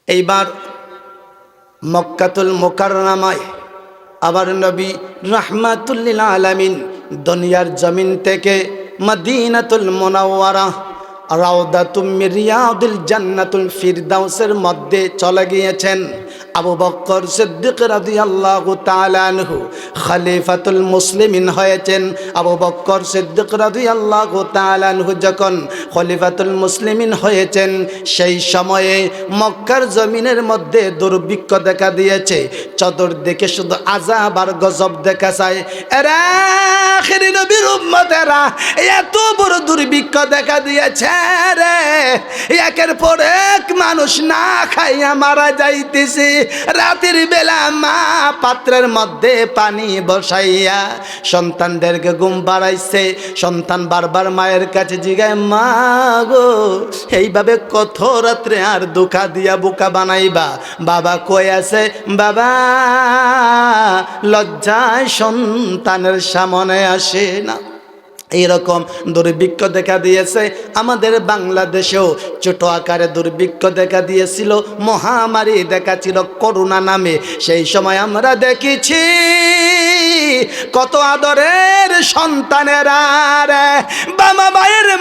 এইবার মক্কাতুল মুকাররমায় আবার নবী রাহমাতুল লিল আলামিন দুনিয়ার জমিন থেকে মদিনাতুল মুনাওয়ারা রাউদাতুম মির রিয়াদিল জান্নাতুল ফিরদাউসের মধ্যে চলে গিয়েছেন। আবু বকর সিদ্দিক রাদিয়াল্লাহু তাআলা আনহু খলিফাতুল মুসলিমিন হয়েছেন। আবু বকর সিদ্দিক রাদিয়াল্লাহু তাআলা আনহু যখন খলিফাতুল মুসলিমিন হয়েছেন, সেই সময়ে মক্কার জমিনের মধ্যে দুর্ভিক্ষ দেখা দিয়েছে। চতুর্দিকে শুধু আযাব আর গজব দেখা যায়। এরা আখিরি নবীর উম্মতেরা এত বড় দুর্ভিক্ষ দেখা দিয়েছে রে, একের পর এক মানুষ না খাইয়া মারা যাইতেছে। রাতের বেলা মা পাত্রের মধ্যে পানি বসাইয়া সন্তানদেরকে ঘুম পাড়াইছে। সন্তান বারবার মায়ের কাছে জিগায়, মা গো এইভাবে কত রাত্রে আর দুঃখা দিয়া বুকা বানাইবা? বাবা কই আছে? বাবা লজ্জায় সন্তানের সামনে আসে না। এইরকম দুর্ভিক্ষ দেখা দিয়েছে আমাদের বাংলাদেশেও। ছোট আকারে দুর্ভিক্ষ দেখা দিয়েছিল, মহামারী দেখাছিল করোনা নামে। সেই সময় আমরা দেখেছি কত আদরের সন্তানেরা বাবা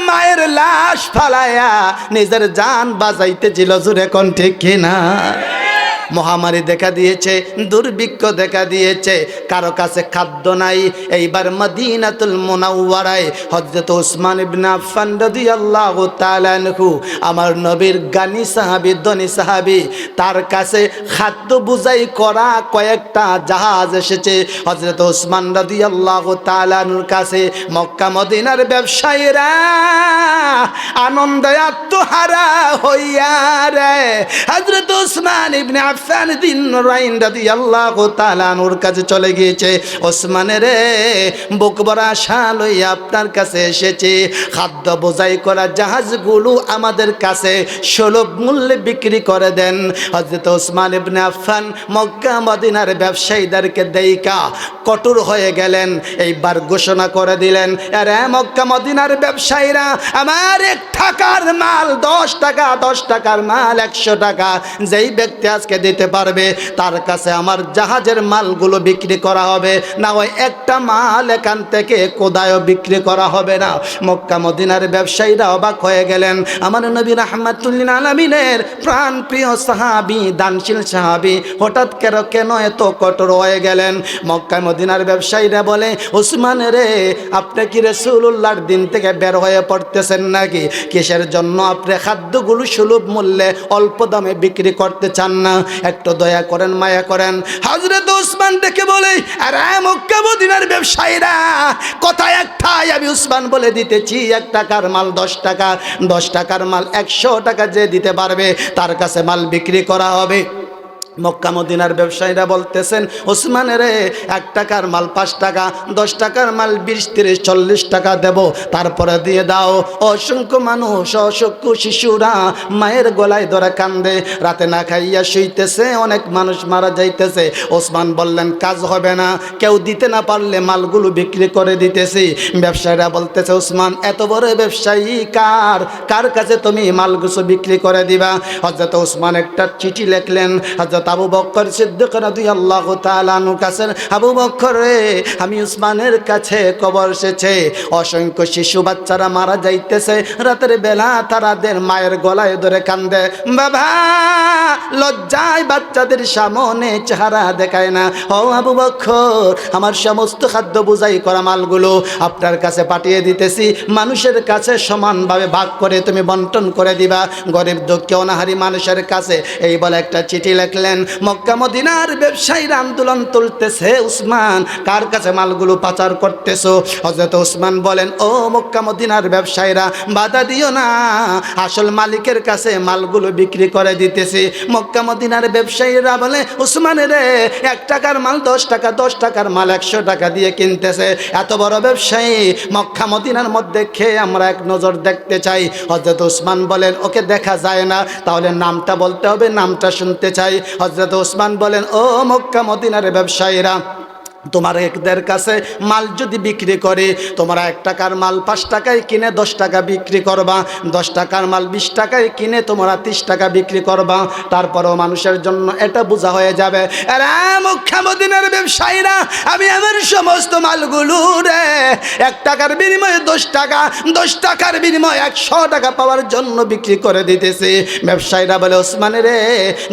মায়ের লাশ ফালায়া নিজের জান বাঁচাইতেছিল। জোরে কোন ঠিক কিনা? মহামারী দেখা দিয়েছে, দুর্ভিক্ষ দেখা দিয়েছে, কারো কাছে খাদ্য নাই। এইবার মদিনাতুল মুনাওয়ারায় হযরত ওসমান ইবনে আফফান রাদিয়াল্লাহু তাআলা আনহু, আমার নবীর গানি সাহাবী, ধনী সাহাবী, তার কাছে খাদ্য বুঝাই করা কয়েকটা জাহাজ এসেছে। হযরত ওসমান রাদিয়াল্লাহু তাআলা আনহুর কাছে মক্কা মদিনার ব্যবসায়ীরা আনন্দে আত্মহারা হইয়া রে হযরত ওসমান ইবনে আফফান দিন রাদিয়াল্লাহু তাআলা আনহুর কাছে চলে গিয়েছে। ওসমানের রে বুক ভরা আশা লইয়া আপনার কাছে এসেছে, খাদ্য বোঝাই করা জাহাজগুলো আমাদের কাছে সুলভ মূল্যে বিক্রি করে দেন। হযরত ওসমান ইবনে আফফান মক্কা মদিনার ব্যবসায়ীদেরকে দেইকা কঠোর হয়ে গেলেন। এইবার ঘোষণা করে দিলেন, আরে মক্কা মদিনার ব্যবসায়ীরা, আমার 1 টাকার মাল 10 টাকা, 10 টাকার মাল 100 টাকা, যেই ব্যক্তি আজকে দিতে পারবে তার কাছে আমার জাহাজের মালগুলো বিক্রি করা হবে, না ওই একটা মাল এখান থেকে কোদায়ও বিক্রি করা হবে না। মক্কা মদিনার ব্যবসায়ীরা অবাক হয়ে গেলেন। আমার নবী রাহমাতুল লিল আলামিনের প্রাণ প্রিয় সাহাবী, দানশীল সাহাবী হঠাৎ কেন এত কঠোর হয়ে গেলেন? মক্কা মদিনার ব্যবসায়ীরা বলে, ওসমান রে, আপনি কি রাসূলুল্লাহর দিন থেকে বের হয়ে পড়তেছেন নাকি? কিসের জন্য আপনি খাদ্যগুলো সুলভ মূল্যে অল্প দামে বিক্রি করতে চান না? একটু দয়া করেন, মায়া করেন। হযরত ওসমান ডেকে বলে, আরে মক্কা মদিনার ব্যবসায়ীরা, কথা একটাই আমি ওসমান বলে দিতেছি, 1 টাকার মাল 10 টাকা, 10 টাকার মাল 100 টাকা যে দিতে পারবে তার কাছে মাল বিক্রি করা হবে। মক্কা মদিনার ব্যবসায়ীরা বলতেছেন, ওসমান রে, 1 টাকার মাল 5 টাকা, 10 টাকার মাল 20, 30, 40 টাকা দেব, তারপরে দিয়ে দাও। অসংখ্য মানুষ, অসংখ্য শিশুরা মায়ের গলায় ধরে কান্দে, রাতে না খাইয়া শুইতেছে, অনেক মানুষ মারা যাইতেছে। ওসমান বললেন, কাজ হবে না, কেউ দিতে না পারলে মালগুলো বিক্রি করে দিতেছি। ব্যবসায়ীরা বলতেছে, ওসমান এত বড় ব্যবসায়ী, কার কাছে তুমি মালগুলো বিক্রি করে দিবা? হযরত ওসমান একটা চিঠি লিখলেন হযরত আবু বকর সিদ্দিক রাদিয়াল্লাহু তাআলা আনহুর কাছে, আবু বকর রে, আমি ওসমানের কাছে খবর এসেছে, অসংখ্য শিশু বাচ্চারা মারা যাইতেছে, রাতের বেলা তারাদের মায়ের গলায় ধরে কান্দে, বাবা লজ্জায় বাচ্চাদের সামনে চেহারা দেখায় না। ও আবু বকর, আমার সমস্ত খাদ্য বুঝাই করা মালগুলো আপনার কাছে পাঠিয়ে দিতেছি, মানুষের কাছে সমানভাবে ভাগ করে তুমি বন্টন করে দিবা, গরিব দুঃখী অনাহারী মানুষের কাছে। এই বলে একটা চিঠি লিখলেন। মক্কা মদিনার ব্যবসায়ীরা আন্দোলন তুলতেছে, উসমান কার কাছে মালগুলো পাচার করতেছো? হযরত উসমান বলেন, ও মক্কা মদিনার ব্যবসায়ীরা, বাধা দিও না, আসল মালিকের কাছে মালগুলো বিক্রি করে দিতেছি। মক্কা মদিনার ব্যবসায়ীরা বলে, উসমান রে, 1 টাকার মাল 10 টাকা, 10 টাকার মাল 100 টাকা দিয়ে কিনতেছে, এত বড় ব্যবসায়ী মক্কা মদিনার মধ্যে খেয়ে আমরা এক নজর দেখতে চাই। হযরত উসমান বলেন, ওকে দেখা যায় না, তাহলে নামটা বলতে হবে, নামটা শুনতে চাই। হযরত ওসমান বলেন, ও মক্কা মদিনার ব্যবসায়ীরা, তোমাদের কাছে মাল যদি বিক্রি করে, তোমরা 1 টাকার মাল 5 টাকায় কিনে 10 টাকা বিক্রি করবা, 10 টাকার মাল 20 টাকায় কিনে তোমরা 30 টাকা বিক্রি করবা। তারপরেও মানুষের জন্য এটা বোঝা হয়ে যাবে। এরা মক্কা মদিনার ব্যবসায়ীরা, আমি আমার সমস্ত মালগুলো রে 1 টাকার বিনিময়ে 10 টাকা, 10 টাকার বিনিময়ে 100 টাকা পাওয়ার জন্য বিক্রি করে দিতেছে। ব্যবসায়ীরা বলে, ওসমান রে,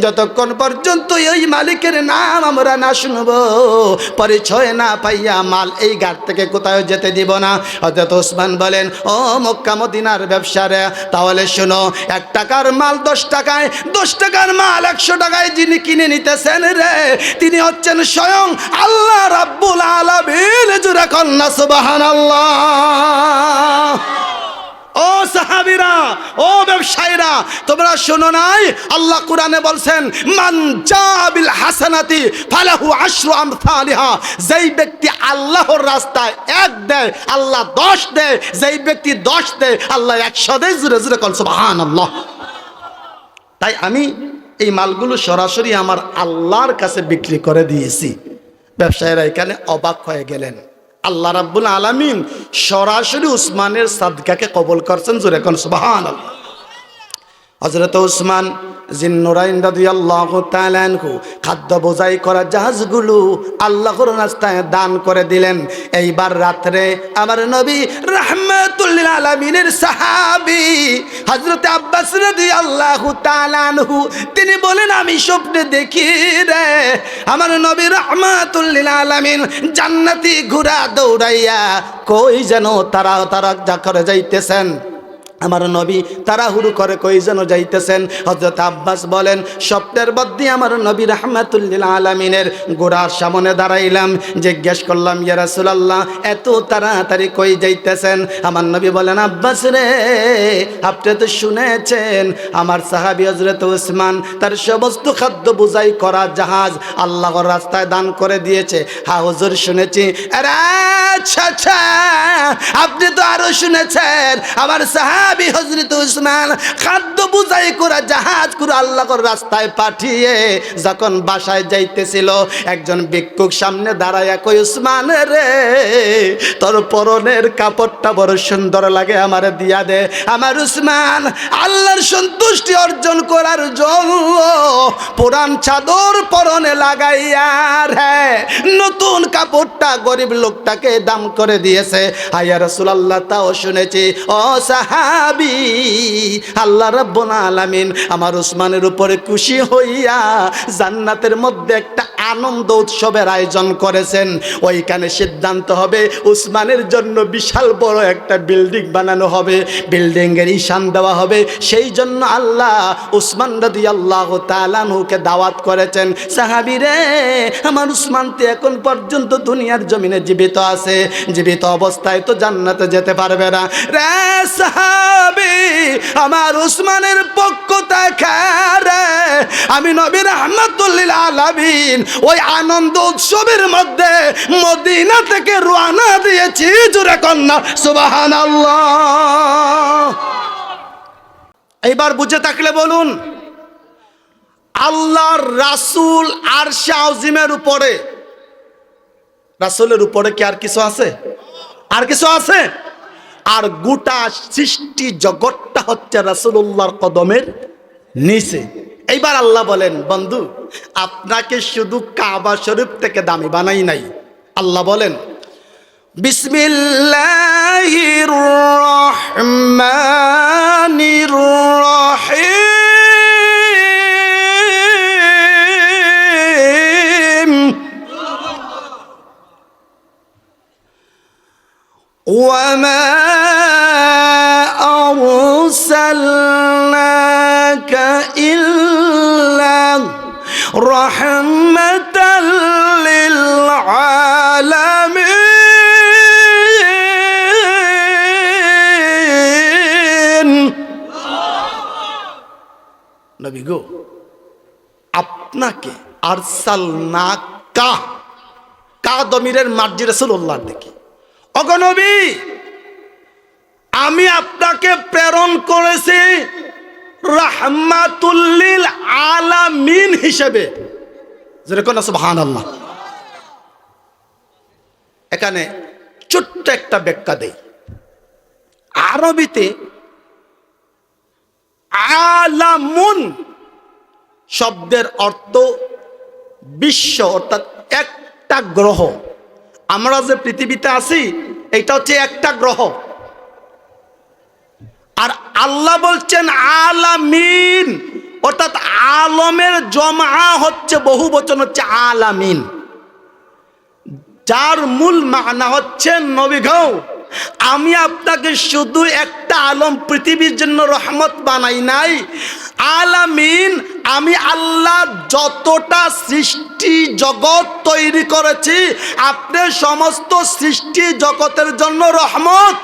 যতক্ষণ পর্যন্ত ওই মালিকের নাম আমরা না শুনবো, পরিচয় না পাইয়া মাল এই ঘাট থেকে কোথাও যেতে দিব না। হযরত ওসমান বলেন, ও মক্কা মদিনার ব্যবসায়ীরা, তাহলে শোনো, 1 টাকার মাল 10 টাকায়, 10 টাকার মাল 100 টাকায় যিনি কিনে নিতেছেন রে, তিনি হচ্ছেন স্বয়ং আল্লাহ রাব্বুল আলামিন। জোরে কন্না সুবহানাল্লাহ। ও সাহাবীরা, ও ব্যবসায়ীরা, তোমরা শোনো নাই, আল্লাহ কোরআনে বলছেন, মান জাবিল হাসানাতি ফালাহু আশরু আমসালিহা। যেই ব্যক্তি আল্লাহর রাস্তায় 1 দেয়, আল্লাহ 10 দেয়। যেই ব্যক্তি 10 দেয়, আল্লাহ 100 দেয়। জোরে জোরে কোন সুবহানাল্লাহ। তাই আমি এই মালগুলো সরাসরি আমার আল্লাহর কাছে বিক্রি করে দিয়েছি। ব্যবসায়ীরা এখানে অবাক হয়ে গেলেন। আল্লাহ রাব্বুল আলামিন সরাসরি উসমানের সাদকাকে কবুল করছেন। জোরে কোন সুবহানাল্লাহ। হযরত উসমান জিন্নুরাইন রাদিয়াল্লাহু তাআলা আনহু খাদ্য বোঝাই করা জাহাজগুলো আল্লাহর রাস্তায় দান করে দিলেন। এইবার রাত্রে আমার নবী রাহমাতুল লিল আলামিনের সাহাবী হযরত আব্বাস রাদিয়াল্লাহু তাআলা আনহু তিনি বলেন, আমি স্বপ্নে দেখি রে, আমার নবী রাহমাতুল লিল আলামিন জান্নাতি ঘোড়া দৌড়াইয়া কই যেন তারা যা করে যাইতেছেন। আমার নবী তাড়াহুড়ো করে কই যেন যাইতেছেন। হযরত আব্বাস বলেন, স্বপ্নের মধ্যে আমার নবী রাহমাতুল লিল আলামিনের গোড়ার সামনে দাঁড়াইলাম, জিজ্ঞেস করলাম, ইয়া রাসূলুল্লাহ, এত তাড়াতাড়ি কই যাইতেছেন? আমার নবী বলেন, আব্বাস রে, আপনি তো শুনেছেন আমার সাহাবী হযরত উসমান তার সমস্ত খাদ্য বোঝাই করা জাহাজ আল্লাহর রাস্তায় দান করে দিয়েছে। হ্যাঁ হুজুর, শুনেছি। আচ্ছা, আপনি তো আরো শুনেছেন আমার সাহাবী হযরত উসমান খাদ্য বোঝাই করা জাহাজ করে আল্লাহর রাস্তায় পাঠিয়ে যখন বাসায় যাইতেছিল, একজন ভিক্ষুক সামনে দাঁড়ায়া কই, উসমান রে, তোর পরনের কাপড়টা বড় সুন্দর লাগে, আমারে দিয়া দে। আমার উসমান আল্লাহর সন্তুষ্টি অর্জন করার জন্য পুরান চাদর পরনে লাগাইয়া রে নতুন কাপড়টা গরিব লোকটাকে দাম করে দিয়েছে। ইয়া রাসূলুল্লাহ, তাও শুনেছি। ও সাহাবী, আল্লাহ রাব্বুল আলামিন আমার উসমানের উপরে খুশি হইয়া জান্নাতের মধ্যে একটা আনন্দ উৎসবের আয়োজন করেছেন। ওইখানে সিদ্ধান্ত হবে উসমানের জন্য বিশাল বড় একটা বিল্ডিং বানানো হবে, বিল্ডিংয়ের ঈশান দেওয়া হবে। সেই জন্য আল্লাহ উসমান রাদিয়াল্লাহু তাআলা আনহুকে দাওয়াত করেছেন। সাহাবী রে, আমার উসমান তো এখন পর্যন্ত দুনিয়ার জমিনে জীবিত আছে, জীবিত অবস্থায় তো জান্নাতে যেতে পারবে না রে সাহাবী, আমার উসমানের পক্ষ থেকে আমি নবী রাহমাতুল লিল আলামিন ওই আনন্দ উৎসবের মধ্যে মদিনা থেকে রওনা দিয়েছি। জোরে কন্না সুবহানাল্লাহ। এইবার বুঝে থাকলে বলুন, আল্লাহর রাসূল আরশে আজিমের উপরে, রাসূলের উপরে কি আর কিছু আছে? আর কিছু আছে? আর গোটা সৃষ্টি জগৎটা হচ্ছে রাসূলুল্লাহর কদমের নিচে। এইবার আল্লাহ বলেন, বন্ধু, আপনাকে শুধু কাবা শরীফ থেকে দামি বানাই নাই। আল্লাহ বলেন, বিসমিল্লাহির রহমানির রহিম, ওয়ামা আরসালনাকা ইল্লা রাহমাতাল লিল আলামিন। নবী গো, আপনাকে আরসালনাকা, কা দমিরের মার্জি রাসূলুল্লাহর দিকে, ওগো নবী, আমি আপনাকে প্রেরণ করেছি রাহমাতুল লিল আলামিন হিসেবে। যেরকম সুবহানাল্লাহ। এখানে ছোট্ট একটা ব্যাখ্যা দেই। আরবিতে আলামুন শব্দের অর্থ বিশ্ব, অর্থাৎ একটা গ্রহ। আমরা যে পৃথিবীতে আছি এটা হচ্ছে একটা গ্রহ। আর আল্লাহ বলছেন আলামিন, অর্থাৎ আলমের জমা হচ্ছে বহু বচন হচ্ছে আলামিন, যার মূল মানা হচ্ছে নবী গো, আমি আপনাকে শুধু একটা আলম পৃথিবীর জন্য রহমত বানাই নাই, আলামিন আমি আল্লাহ যতটা সৃষ্টি জগৎ তৈরি করেছি আপনি সমস্ত সৃষ্টি জগতের জন্য রহমত।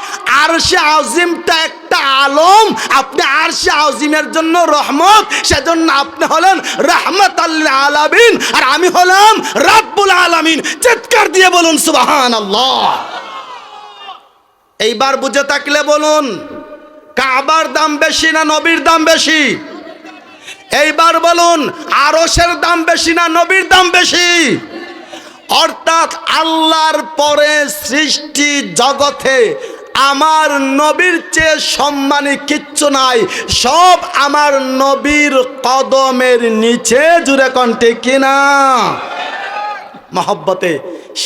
আরশে আজিমটা একটা আলম, আপনি আরশে আজিমের জন্য রহমত, সেজন্য আপনি হলেন রাহমাতাল লিল আলামিন আর আমি হলাম রাব্বুল আলামিন। চিৎকার দিয়ে বলুন সুবহানাল্লাহ। এইবার বুঝে থাকলে বলুন, কাবার দাম বেশি না নবীর দাম বেশি? এইবার বলুন, আরশের দাম বেশি না নবীর দাম বেশি? অর্থাৎ আল্লাহর পরে সৃষ্টি জগতে আমার নবীর চেয়ে সম্মানী কিচ্ছু নাই, সব আমার নবীর কদমের নিচে। জুড়ে কণ্ঠে কিনা? মহব্বতে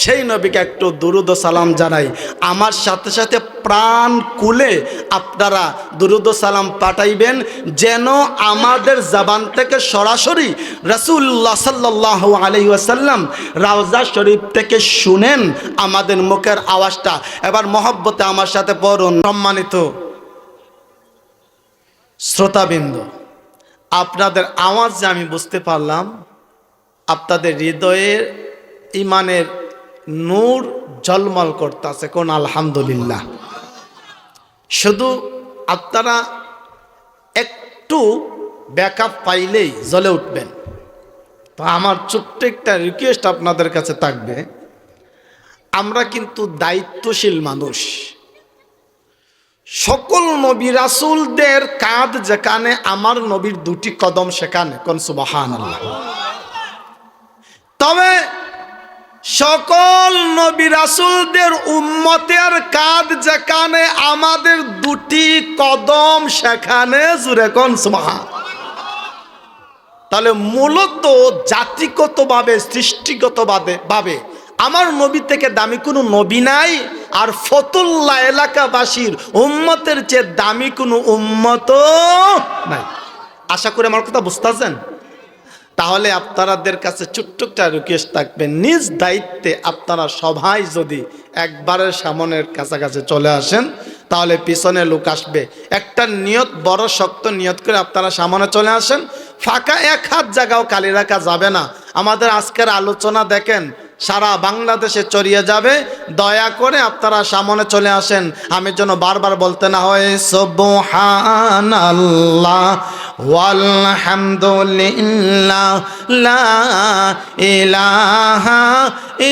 সেই নবীকে একটু দুরুদ ও সালাম জানাই। আমার সাথে সাথে প্রাণ খুলে আপনারা দুরুদ ও সালাম পাঠাইবেন, যেন আমাদের জবান থেকে সরাসরি রাসূলুল্লাহ সাল্লাল্লাহু আলাইহি ওয়াসাল্লাম রওজা শরীফ থেকে শুনেন আমাদের মুখের আওয়াজটা। এবার মহব্বতে আমার সাথে পড়ুন। সম্মানিত শ্রোতাবৃন্দ, আপনাদের আওয়াজে আমি বুঝতে পারলাম আপনাদের হৃদয়ের ইমানের নূর ঝলমল করতেছে। কোন আলহামদুলিল্লাহ। শুধু আপনারা একটু ব্যাকআপ পাইলেই জ্বলে উঠবেন। তো আমার ছোট্ট একটা রিকোয়েস্ট আপনাদের কাছে থাকবে, আমরা কিন্তু দায়িত্বশীল মানুষ। সকল নবী রাসূলদের কাঁধ যেখানে, আমার নবীর দুটি কদম সেখানে। কোন সুবহানাল্লাহ। তবে সকল নবী রাসূলদের উম্মতের কাঁধ যেখানে, আমাদের দুটি কদম সেখানে। জুরে কোন সুবহানাল্লাহ। তাহলে মূলত জাতিগতভাবে সৃষ্টিগতভাবে আমার নবী থেকে দামি কোনো নবী নাই, আর ফতুল্লাহ এলাকাবাসীর উম্মতের চেয়ে দামি কোনো উম্মত নাই। আশা করি আমার কথা বুঝতেছেন। তাহলে আপনাদের কাছে ছোট্ট একটা রিকোয়েস্ট থাকবে, নিজ দায়িত্বে আপনারা সবাই যদি একবারের সামনের কাছাকাছি চলে আসেন, তাহলে পিছনে লোক আসবে। একটা নিয়ত, বড় শক্ত নিয়ত করে আপনারা সামনে চলে আসেন। ফাঁকা এক হাত জায়গাও খালি রাখা যাবে না। আমাদের আজকের আলোচনা দেখেন সারা বাংলাদেশে ছড়িয়ে যাবে। দয়া করে আপনারা সামনে চলে আসেন, আমি যেন বারবার বলতে না হয় সুবহানাল্লাহ ওয়ালহামদুলিল্লাহ লা ইলাহা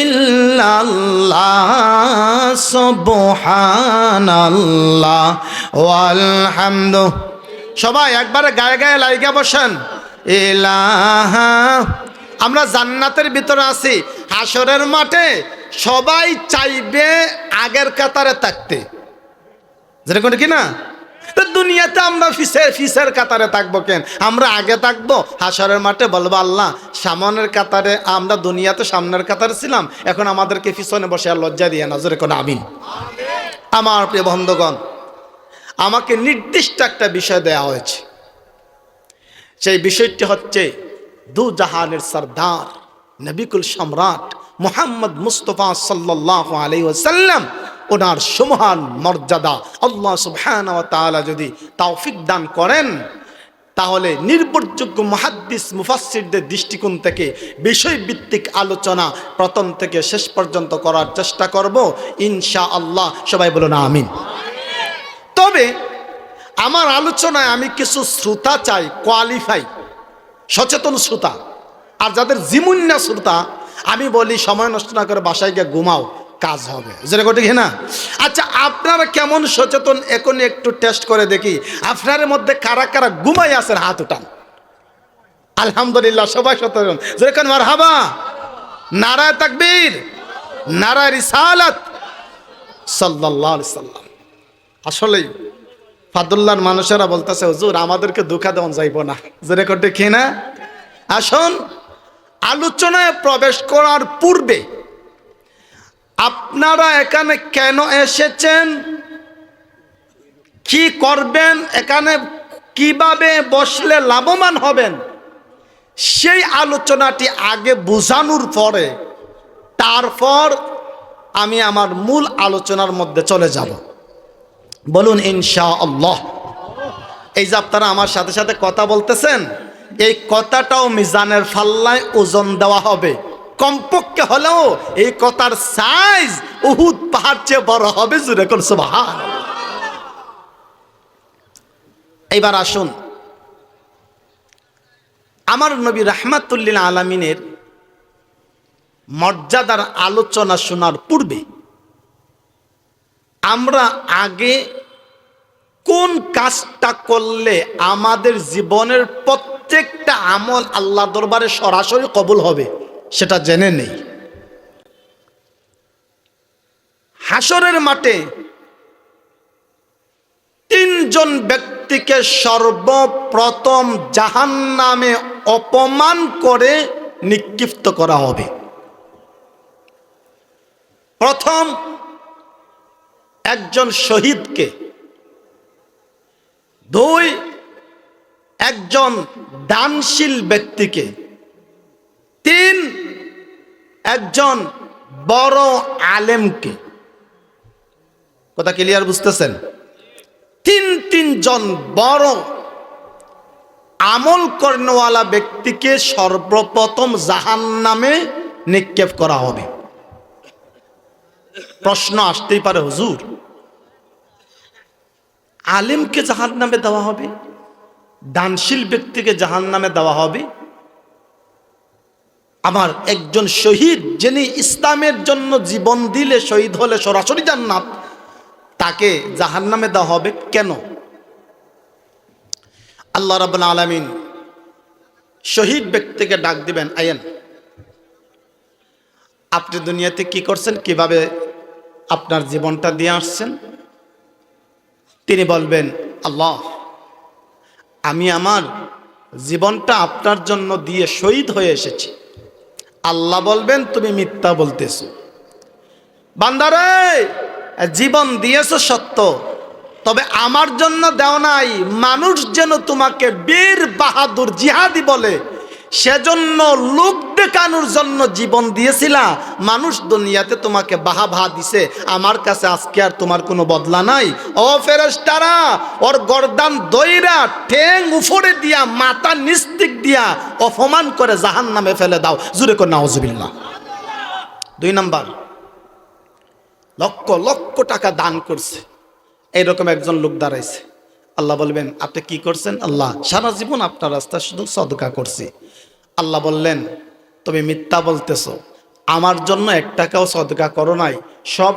ইল্লাল্লাহ সুবহানাল্লাহ ওয়ালহামদু। সবাই একবারে গায়ে গায়ে লাইগা বসেন। ইলাহা। আমরা জান্নাতের ভিতরে আছি, হাসরের মাঠে সবাই চাইবে আগের কাতারে থাকতে, যেরকম কি না? তো দুনিয়াতে আমরা ফিসের কাতারে থাকবো কেন? আমরা আগে থাকবো, হাসরের মাঠে বলবো আল্লাহ সামনের কাতারে, আমরা দুনিয়াতে সামনের কাতারে ছিলাম, এখন আমাদেরকে পিছনে বসে আর লজ্জা দিয়ে না। যেরকম আমিন। আমার প্রিয় বন্ধুগণ, আমাকে নির্দিষ্ট একটা বিষয় দেয়া হয়েছে। সেই বিষয়টি হচ্ছে দু জাহানের সরদার নবিকুল সম্রাট মুহাম্মদ মুস্তাফা সাল্লাল্লাহু আলাইহি ওয়াসাল্লাম, ওনার সুমহান মর্যাদা আল্লাহ সুবহানাহু ওয়া তাআলা যদি তৌফিক দান করেন, তাহলে নির্ভরযোগ্য মুহাদ্দিস মুফাসসিরদের দৃষ্টিকোণ থেকে বিষয়ভিত্তিক আলোচনা প্রথম থেকে শেষ পর্যন্ত করার চেষ্টা করব ইনশাআল্লাহ। সবাই বলুন আমিন। তবে আমার আলোচনায় আমি কিছু শ্রোতা চাই, কোয়ালিফাই সচেতন শ্রোতা। আর যাদের জিমুন্না শ্রোতা, আমি বলি সময় নষ্ট না করে বাসায় গিয়ে ঘুমাও, কাজ হবে। যেটা ঠিক না? আচ্ছা, আপনারা কেমন সচেতন এখন একটু টেস্ট করে দেখি। আপনাদের মধ্যে কারা কারা ঘুমাই আছেন হাত উঠান। আলহামদুলিল্লাহ, সবাই সচেতন। যেরকম মারহাবা, নারায়ে তাকবীর, নারা রিসালাত সাল্লাল্লাহু আলাইহি সাল্লাম। আসলেই ফাদুল্লাহর মানুষেরা বলতেছে হুজুর আমাদেরকে ধোঁকা দেওয়া যাইব না, জোরে করতে কি না? আসুন আলোচনায় প্রবেশ করার পূর্বে আপনারা এখানে কেন এসেছেন, কি করবেন, এখানে কিভাবে বসলে লাভবান হবেন, সেই আলোচনাটি আগে বোঝানোর পরে তারপর আমি আমার মূল আলোচনার মধ্যে চলে যাব। বলুন ইনশাআল্লাহ। এই যে আপনারা আমার সাথে সাথে কথা বলতেছেন, এই কথাটাও মিজানের ফাল্লায় ওজন দেওয়া হবে। কমপক্ষে হলেও এই কথার সাইজ উহুদ পাহাড় চেয়ে বড় হবে। জুড়ে কোন সুবহানাল্লাহ। এইবার আসুন আমার নবী রাহমাতুল লিল আলামিনের মর্যাদার আলোচনা শোনার পূর্বে আমরা আগে কোন কাজটা করলে আমাদের জীবনের প্রত্যেকটা আমল আল্লাহ দরবারে সরাসরি কবুল হবে সেটা জেনে নেই। হাসরের মাঠে তিনজন ব্যক্তিকে সর্বপ্রথম জাহান্নামে অপমান করে নিক্ষিপ্ত করা হবে। প্রথম একজন শহীদকে, দুই একজন দানশীল ব্যক্তিকে, তিন একজন বড় আলেমকে। কথা ক্লিয়ার বুঝতেছেন? তিনজন বড় আমল কর্মওয়ালা ব্যক্তিকে সর্বপ্রথম জাহান্নামে নিক্ষেপ করা হবে। প্রশ্ন আসতেই পারে হুজুর আলেমকে জাহান্নামে দেওয়া হবে, দানশীল ব্যক্তিকে জাহান্নামে দেওয়া হবে, আমার একজন শহীদ যিনি ইসলামের জন্য জীবন দিলে শহীদ হলে সরাসরি জান্নাত, তাকে জাহান্নামে দেওয়া হবে কেন? আল্লাহ রাব্বুল আলামিন শহীদ ব্যক্তিকে ডাক দিবেন, আয়েন আপনি দুনিয়াতে কি করছেন, কিভাবে আপনার জীবনটা দিয়ে আসছেন? তিনি বলবেন আল্লাহ আমি আমার জীবনটা আপনার জন্য দিয়ে শহীদ হয়ে এসেছি। আল্লাহ বলবেন তুমি মিথ্যা বলতেছো। বান্দারে জীবন দিয়েছো সত্য, তবে আমার জন্য দেও নাই, মানুষ যেন তোমাকে বীর বাহাদুর জিহাদি বলে সেজন্য লোক দেখানোর জন্য জীবন দিয়েছিলা। মানুষ দুনিয়াতে তোমাকে বাহবা দিছে, আমার কাছে আজকে আর তোমার কোনো বদলা নাই। ও ফেরেশতারা ওর গর্দান দইরা ঠ্যাং উপরে দিয়া মাথা নিস্তিক দিয়া অপমান করে জাহান্নামে ফেলে দাও। জোরে করে নাউজুবিল্লাহ। দুই নাম্বার, লক্ষ লক্ষ টাকা দান করছে এইরকম একজন লোক দাঁড়াইছে। আল্লাহ বলবেন আপনি কি করছেন? আল্লাহ সারা জীবন আপনার রাস্তায় শুধু সদকা করছি। আল্লাহ বললেন তুমি মিথ্যা বলতেছো, আমার জন্য এক টাকাও সদকা করো নাই, সব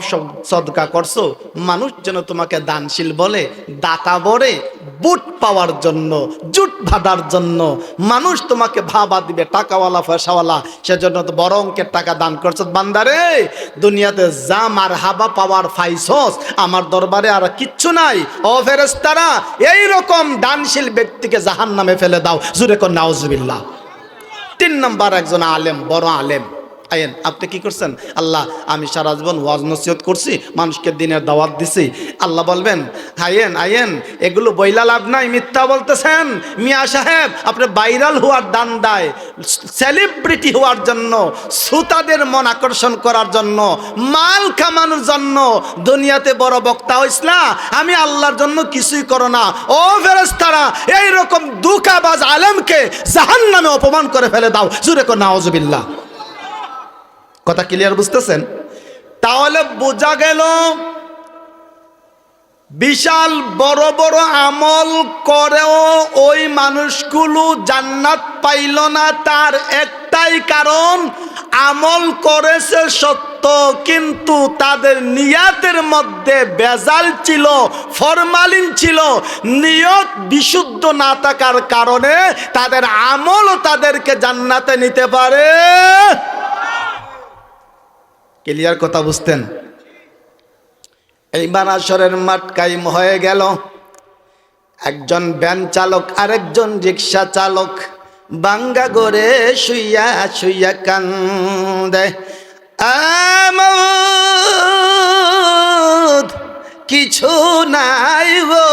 সদকা করছো মানুষ যেন তোমাকে দানশীল বলে, দাতা বলে, বুট পাওয়ার জন্য, জুট ভাদার জন্য। মানুষ তোমাকে ভাবা দিবে টাকাওয়ালা পয়সাওয়ালা, সেজন্য তো বড় অঙ্কের টাকা দান করছো। বান্দারে দুনিয়াতে যা মারহাবা পাওয়ার ফাইসস, আমার দরবারে আর কিচ্ছু নাই। ও ফেরেশতারা এইরকম দানশীল ব্যক্তিকে জাহান্নামে ফেলে দাও। জোরে কর নাউজুবিল্লাহ। তিন নাম্বার একজন আলেম, বড় আলেম, আয়েন আপনি কি করছেন? আল্লাহ আমি সারা জীবন ওয়াজ নসিহত করছি, মানুষকে দিনের দাওয়াত দিছি। আল্লাহ বলবেন আয়েন আয়েন এগুলো বইলা লাভ নাই, মিথ্যা বলতেছেন। মিয়া সাহেব আপনি ভাইরাল হওয়ার দান দেয়, সেলিব্রিটি হওয়ার জন্য, শ্রোতাদের মন আকর্ষণ করার জন্য, মাল কামানোর জন্য দুনিয়াতে বড় বক্তা হইস না, আমি আল্লাহর জন্য কিছুই করো না। ও ফেরেশতারা এইরকম দুঃখাবাজ আলেমকে জাহান্নামে অপমান করে ফেলে দাও। জোরে কর নাউজুবিল্লাহ। কথা ক্লিয়ার বুঝতেছেন? তাহলে বোঝা গেল বিশাল বড় বড় আমল করেও ওই মানুষগুলো জান্নাত পাইল না। তার একটাই কারণ, আমল করেছে সত্য কিন্তু তাদের নিয়াতের মধ্যে ভেজাল ছিল, ফরমালিন ছিল। নিয়ত বিশুদ্ধ না থাকার কারণে তাদের আমলও তাদেরকে জান্নাতে নিতে পারে। ক্লিয়ার কথা বুঝতেন? এইবার আসরের মাঠ কায়েম হয়ে গেল। একজন ভ্যান চালক আরেকজন রিক্সা চালক বাঙ্গা গড়ে শুইয়া শুইয়া কান্দে, আমদ কিছু নাই গো,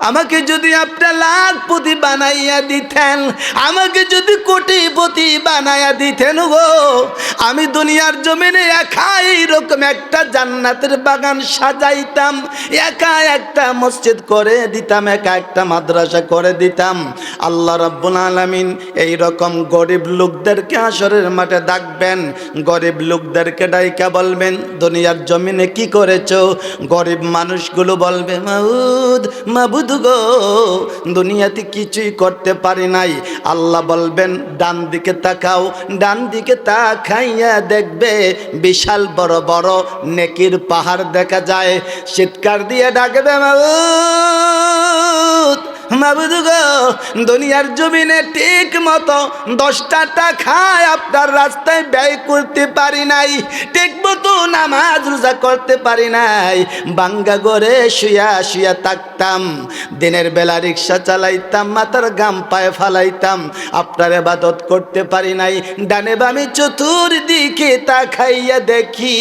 আমাকে যদি আপনার লাখপতি বানাইয়া দিতেন, আমাকে যদি কোটিপতি বানাইয়া দিতেন গো, আমি দুনিয়ার জমিনে একা এইরকম একটা জান্নাতের বাগান সাজাইতাম, একা একটা মসজিদ করে দিতাম, একা একটা মাদ্রাসা করে দিতাম। আল্লাহ রাব্বুল আলামিন এইরকম গরিব লোকদেরকে হাসরের মাঠে ডাকবেন, গরিব লোকদেরকে ডাইকা বলবেন দুনিয়ার জমিনে কি করেছো? গরিব মানুষগুলো বলবে মাবুদ মাবুদ গো, দুনিয়াতে কিছুই করতে পারি নাই। আল্লাহ বলবেন ডান দিকে তাকাও, ডান দিকে তাকাইয়া দেখবে বিশাল বড় বড় নেকির পাহাড় দেখা যায়। চিৎকার দিয়ে ডাকবে মাবুদ মাবুদ গো, দুনিয়ার জমিনে ঠিক মতো 10টা টাকা আপনার রাস্তায় ব্যয় করতে পারি নাই, ঠিক মতো নামাজ রোজা করতে পারি নাই, বাঙ্গা গড়ে শুয়া শুয়া থাকতাম, দিনের বেলা রিক্সা চালাইতাম, মাথার গাম পায়ে ফালাইতাম, আপনার ইবাদত করতে পারি নাই। ডানে বামে চতুর্দিকে তাকাইয়া দেখি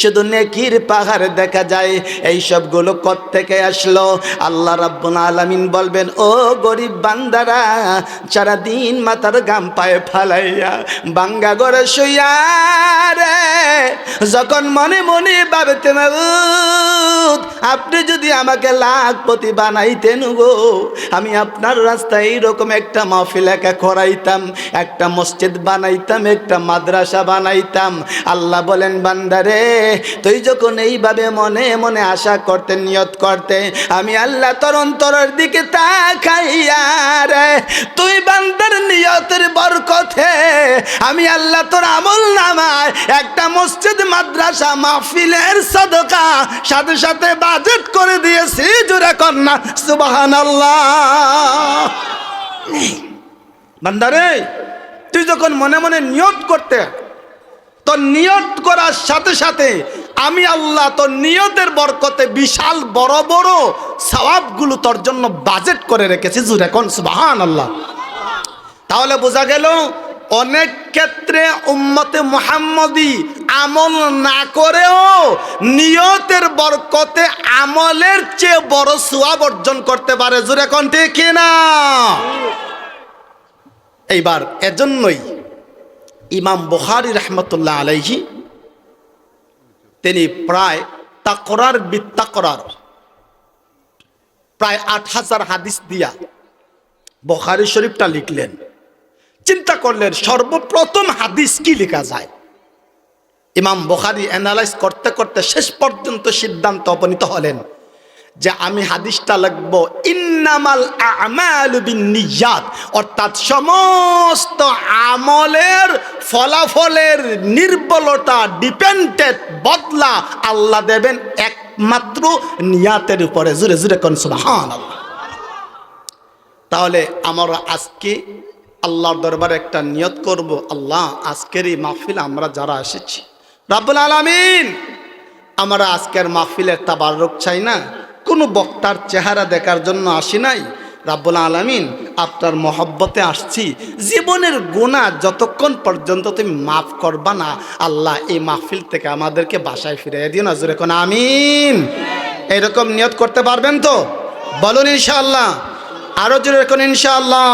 শুধু নেকির পাহাড় দেখা যায়। এই সবগুলো কোত্থেকে আসলো? আল্লাহ রাব্বুল আলামিন বলবেন ও গরিব বান্দারা, সারাদিন মাথার গাম পায়ে ফালাইয়া বাঙ্গা গড়ে শুইয়া রে, যখন মনে মনে ভাবতে মাবুদ আপনি যদি আমাকে লাখপতি বানাইতেন গো, আমি আপনার রাস্তায় এইরকম একটা মাহফিল একা করাইতাম, একটা মসজিদ বানাইতাম, একটা মাদ্রাসা বানাইতাম। আল্লাহ বলেন বান্দারে, তুই যখন এইভাবে মনে মনে আশা করতে, নিয়ত করতে, আমি আল্লাহ তোর অন্তরের দিকে তাকাইয়া রে, তুই বান্দার নিয়তের বরকতে আমি আল্লাহ তোর আমল নামায় একটা মসজিদ মাদ্রাসা মাহফিলের সাদকা সাথে সাথে বাজেট করে দিয়েছি। জোরে কন্যা সুবহানাল্লাহ। বান্দারে, তুই যখন মনে মনে নিয়ত করতে, তোর নিয়ত করার সাথে সাথে আমি আল্লাহ তোর নিয়তের বরকতে বিশাল বড় বড় সওয়াবগুলো তোর জন্য বাজেট করে রেখেছি। জোরে কোন সুবহানাল্লাহ। তাহলে বোঝা গেল অনেক ক্ষেত্রে উম্মতে মুহাম্মদী আমল না করেও নিয়তের বরকতে আমলের চেয়ে বড় সওয়াব অর্জন করতে পারে। জোরে কোন ঠিক কিনা? এইবার এজন্যই ইমাম বুখারী রাহমাতুল্লাহ আলাইহি তিনি প্রায় তাকরার বিতাকরার প্রায় 8000 হাদিস দিয়া বুখারী শরীফটা লিখলেন। চিন্তা করলেন সর্বপ্রথম হাদিস কি লেখা যায়। ইমাম বুখারী অ্যানালাইজ করতে করতে শেষ পর্যন্ত সিদ্ধান্ত উপনীত হলেন যে আমি হাদিসটা লিখব ইন্নামাল আমালু বিন্নিয়াত, অর্থাৎ সমস্ত আমলের ফলাফলের নির্বলতা, ডিপেন্ডেন্ট বদলা আল্লাহ দেবেন একমাত্র নিয়াতের উপরে। জোরে জোরে কোন সুবহানাল্লাহ। তাহলে আমরা আজকে আল্লাহর দরবারে একটা নিয়ত করব, আল্লাহ আজকের এই মাহফিল আমরা যারা এসেছি, রাব্বুল আলামিন আমরা আজকের মাহফিলের তাবাররুক চাই না, কোনো বক্তার চেহারা দেখার জন্য আসি নাই, রাব্বুল আলামিন আপনার মহব্বতে আসছি। জীবনের গুনাহ যতক্ষণ পর্যন্ত তুমি মাফ করবা না, আল্লাহ এই মাহফিল থেকে আমাদেরকে বাসায় ফিরিয়ে দিও না। জোরে কোন আমিন। এরকম নিয়ত করতে পারবেন তো? বলুন ইনশাআল্লাহ। আরো জোরে কোন ইনশাআল্লাহ।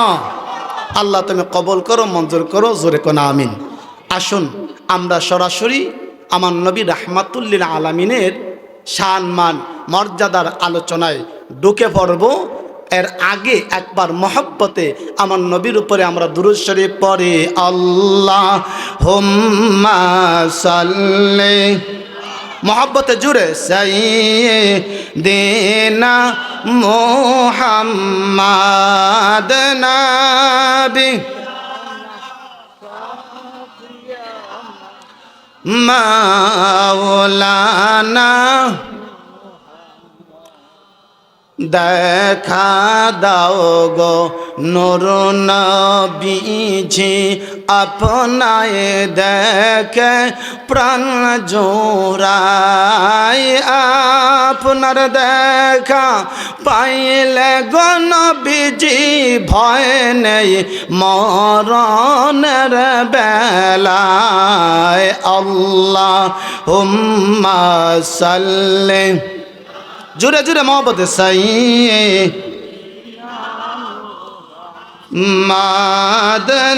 আল্লাহ তুমি কবুল করো, মঞ্জুর করো। জোরে কোন আমিন। আসুন আমরা সরাসরি আমার নবী রাহমাতুল্লিল আলামিনের শান মান মর্যাদার আলোচনায় ঢুকে পড়ব। এর আগে একবার মহব্বতে আমার নবীর উপরে আমরা দুরূদ শরীফ পড়ি। আল্লাহুম্মা সাল্লি, মহব্বতে জুড়ে, সাইয়্যিদিনা মুহাম্মাদ নবী মাওলানা দেখা দাও গো নূর নবীজি আপনায় দেখে প্রাণ জোড়ায় আপনার দেখা পাইলে গো নবীজি ভয় নেই মরণের বেলায় আল্লাহুম্মা সাল্লি জোরে জোরে মোহাম্মদ সাই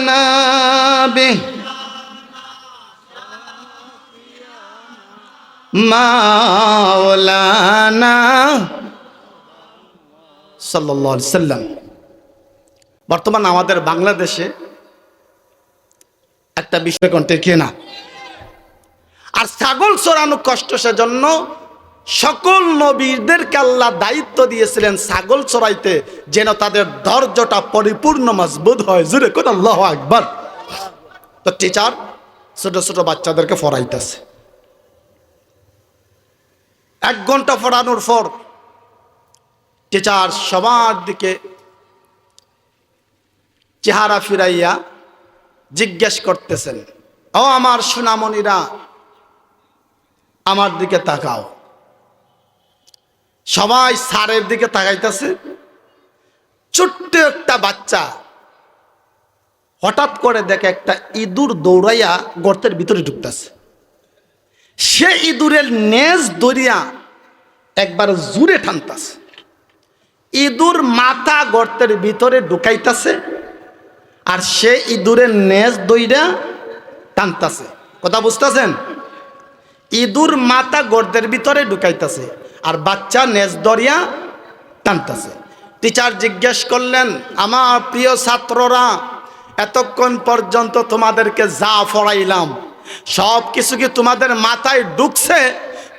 মাদনাবি মাওলানা সাল্লাল্লাহু আলাইহি সাল্লাম। বর্তমান আমাদের বাংলাদেশে একটা বিষয় কোনটা কি না, আর ছাগল চড়ানো কষ্ট, সেজন্য সকল নবীদেরকে আল্লাহ দায়িত্ব দিয়েছিলেন ছাগল চড়াইতে, যেন তাদের ধৈর্যটা পরিপূর্ণ মজবুত হয়। জোরে কোন আল্লাহু আকবার। তো টিচার ছোট ছোট বাচ্চাদেরকে পড়াইতেছে, 1 ঘন্টা পড়ানোর পর টিচার সবার দিকে চেহারা ফিরাইয়া জিজ্ঞেস করতেছেন, ও আমার সোনামণিরা, আমার দিকে তাকাও। সবাই স্যারের দিকে তাকাইতেছে। ছোট্ট একটা বাচ্চা হঠাৎ করে দেখে একটা ইঁদুর দৌড়াইয়া গর্তের ভিতরে ঢুকতেছে। সে ইঁদুরের নেজ ধরিয়া একবার জুড়ে টানতেছে। ইঁদুর মাথা গর্তের ভিতরে ঢুকাইতেছে, আর সে ইঁদুরের নেজ ধইরা টানতেছে। কথা বুঝতেছেন? ইঁদুর মাথা গর্তের ভিতরে ঢুকাইতেছে, আর বাচ্চা নেজ ধরিয়া টানতেছে। টিচার জিজ্ঞেস করলেন, আমার প্রিয় ছাত্ররা, এতক্ষণ পর্যন্ত তোমাদেরকে যা পড়াইলাম সব কিছু কি তোমাদের মাথায় ঢুকছে?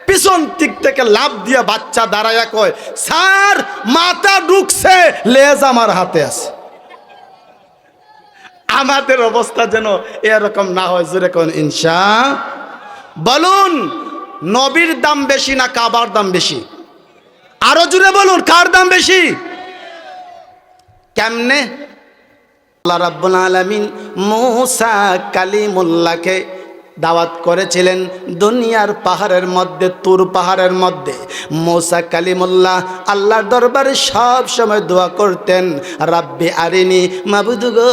পিছন দিক থেকে লাফ দিয়ে বাচ্চা দাঁড়াইয়া কয়, স্যার মাথা ঢুকছে, লেজ আমার হাতে আছে। আমাদের অবস্থা যেন এরকম না হয়। জোরে কোন ইনশাআল্লাহ। বলুন, নবীর দাম বেশি না কাবার দাম বেশি? আরো জোরে বলুন, কার দাম বেশি? কেমনে? আল্লাহ রাব্বুল আলামিন মূসা কালিমুল্লাহকে দাওয়াত করেছিলেন দুনিয়ার পাহাড়ের মধ্যে, তুর পাহাড়ের মধ্যে। মূসা কালিমুল্লাহ আল্লাহর দরবারে সব সময় দোয়া করতেন, রাব্বি আরিনি, মাবুদ গো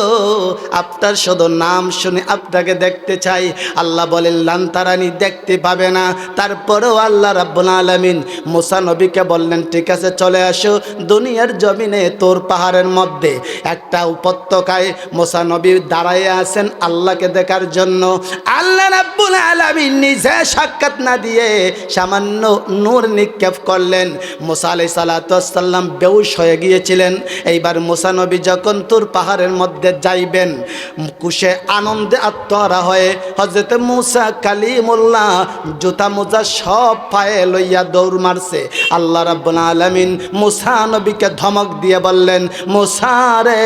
আপনার শুধু নাম শুনে আপনাকে দেখতে চাই। আল্লাহ বলেন লান তারানি, দেখতে পাবে না। তারপরেও আল্লাহ রাব্বুল আলামিন মূসা নবীকে বললেন, ঠিক আছে চলে আসো দুনিয়ার জমিনে, তোর পাহাড়ের মধ্যে একটা উপত্যকায় মূসা নবী দাঁড়াইয়া আছেন আল্লাহকে দেখার জন্য। আল্লাহ রাব্বুল আলামিন নিজে সাক্ষাৎ না দিয়ে সামান্য নূর নিক্ষেপ করলেন। মূসা আলাইহিস সালাতু ওয়াস সালাম বেহুশ হয়ে গিয়েছিলেন। এইবার মূসা নবী যখন তুর পাহাড়ের মধ্যে যাইবেন, খুশে আনন্দে আত্মহারা হয়ে হযরত মূসা কালিমুল্লাহ জুতা মোজা সব পায়ে লইয়া দৌড় মারছে। আল্লাহ রাব্বুল আলামিন মূসা নবীকে ধমক দিয়ে বললেন, মূসা রে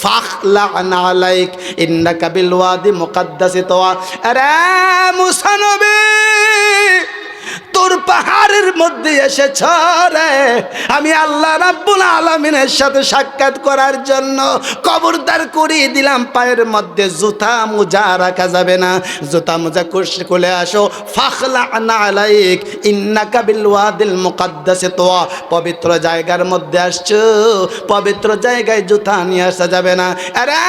ফাখলা'না আলাইক ইন্নাকা বিল ওয়াদি মুকাদ্দাসি তুয়া। আরে মূসা নবী, তোর পাহাড়ের মধ্যে এসেছ রে, আমি আল্লাহ রাব্বুল আলামিনের সাথে সাক্ষাৎ করার জন্য। খবরদার করিয়ে দিলাম, পায়ের মধ্যে জুতা মোজা রাখা যাবে না। জুতা মোজা খুলে আসো। ফাখলা'না আলাইক ইন্নাকা বিল ওয়াদিল মুকাদ্দাসি তুয়া। পবিত্র জায়গার মধ্যে আসছো, পবিত্র জায়গায় জুতা নিয়ে আসা যাবে না। আরে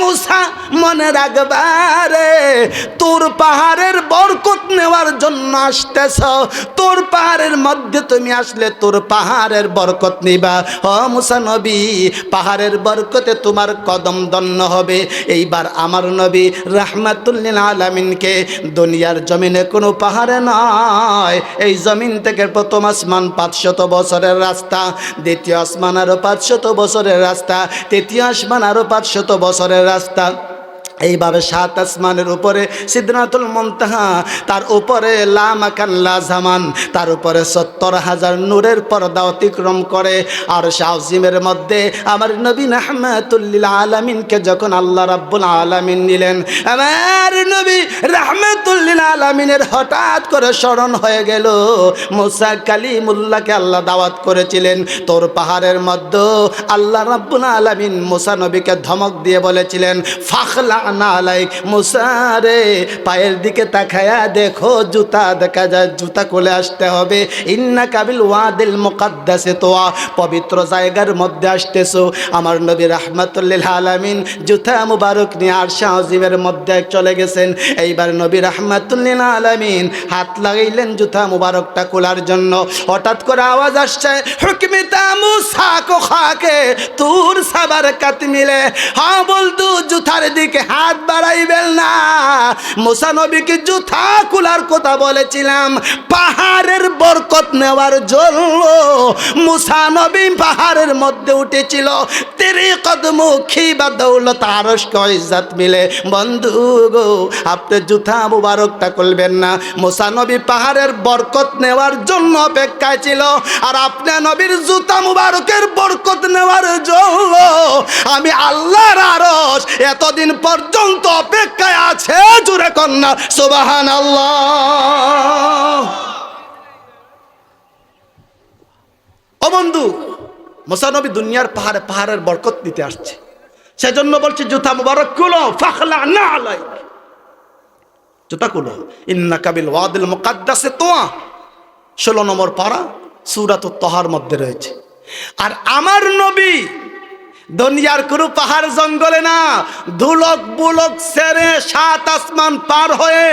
মূসা, মনে রাখবা রে, তোর পাহাড়ের বরকত নেওয়ার জন্য আসতেছ। তোর পাহাড়ের মধ্যে তুমি আসলে তোর পাহাড়ের বরকত নিবা। ও মূসা নবী, পাহাড়ের বরকতে তোমার কদম দন্য হবে। এইবার আমার নবী রাহমাতুল লিল আলামিনকে দুনিয়ার জমিনে কোনো পাহাড়ে নয়, এই জমিন থেকে প্রথম আসমান 500 বছরের রাস্তা, দ্বিতীয় আসমান আরো 500 বছরের রাস্তা, তৃতীয় আসমান আরো 500 বছরের রাস্তা, এইভাবে 7 আসমানের উপরে সিদরাতুল মুনতাহা, তার উপরে লা মাকান লা জামান, তার উপরে 70,000 নূরের পর্দা অতিক্রম করে। আর শাওজিমের মধ্যে আমার নবী রাহমাতুল লিল আলামিনকে যখন আল্লাহ রাব্বুল আলামিন নিলেন, আমার নবী রাহমাতুল লিল আলামিনের হঠাৎ করে স্মরণ হয়ে গেল মুসা কালিমুল্লাহকে আল্লাহ দাওয়াত করেছিলেন। তোর পাহাড়ের মধ্যে আল্লাহ রাব্বুল আলামিন মুসা নবীকে ধমক দিয়ে বলেছিলেন, ফাখলা আলাইক মুসা রে, পায়ের দিকে তাকায়া দেখো জুতা দেখা যায়, জুতা খুলে আসতে হবে। ইন্না কাবিল ওয়াদিল মুকাদ্দাসে তোয়া, পবিত্র জায়গার মধ্যে আসতেছো। আমার নবী রাহমাতুল লিল আলামিন জুতা মুবারক নিয়ে আরশ আজিমের মধ্যে চলে গেছেন। এইবার নবী রাহমাতুল লিল আলামিন হাত লাগাইলেন জুতা মুবারকটা খোলার জন্য। হঠাৎ করে আওয়াজ আসছে, হুকমিতা মুসা কো খাকে তুর সাবার কাত মিলে। হ্যাঁ বলতু জুতার দিকে হাত বাড়াইবেন না। মুসা নবীকে জুতা খোলার কথা বলেছিলাম পাহাড়ের বরকত নেওয়ার জন্য। মুসা নবী পাহাড়ের মধ্যে উঠেছিল, তেরে কদমুখী বা দৌলত আরশ কো ইজ্জত মিলে। বন্ধু গো, আপনি জুতা মুবারকটা খুলবেন না। মুসা নবী পাহাড়ের বরকত নেওয়ার জন্য অপেক্ষায় ছিল, আর আপনি নবীর জুতা মুবারকের বরকত নেওয়ার জন্য আমি আল্লাহর আরশ এতদিন পর্যন্ত অপেক্ষায় আছে। জুরে কন্যা সুবহানাল্লাহ। ও বন্ধু, মুসা নবী দুনিয়ার পাহাড়ে পাহাড়ের বরকত নিতে আসছে, সেজন্য বলছে জুতা মুবারক খুলো, ফাখলা না আলাইক, জুতা খুলো। ইন্না কাবিল ওয়াদিল মুকাদ্দাসে তোয়া, 16 নম্বর পারা সূরাতুত তাহার মধ্যে রয়েছে। আর আমার নবী দুনিয়ার কোনো পাহাড় জঙ্গলে না, ধুলক বুলক সেরে 7 আসমান পার হয়ে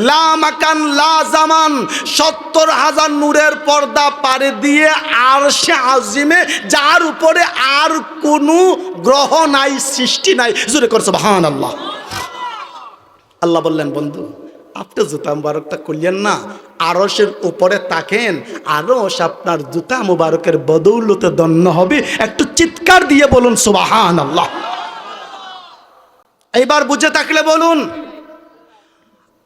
লা মাকান লা জামান 70,000 নূরের পর্দা পাড়ি দিয়ে আরশে আজিমে, যার উপরে আর কোনো গ্রহ নাই, সৃষ্টি নাই। জোরে করে সুবহানাল্লাহ। আল্লাহ বললেন, বন্ধু আপনি জুতা মুবারকটা খুললেন না, আরশের উপরে তাকেন, আরশ আপনার জুতা মুবারকের বদৌলতে ধন্য হবে। একটু চিৎকার দিয়ে বলুন সুবহানাল্লাহ। এইবার বুঝে থাকলে বলুন,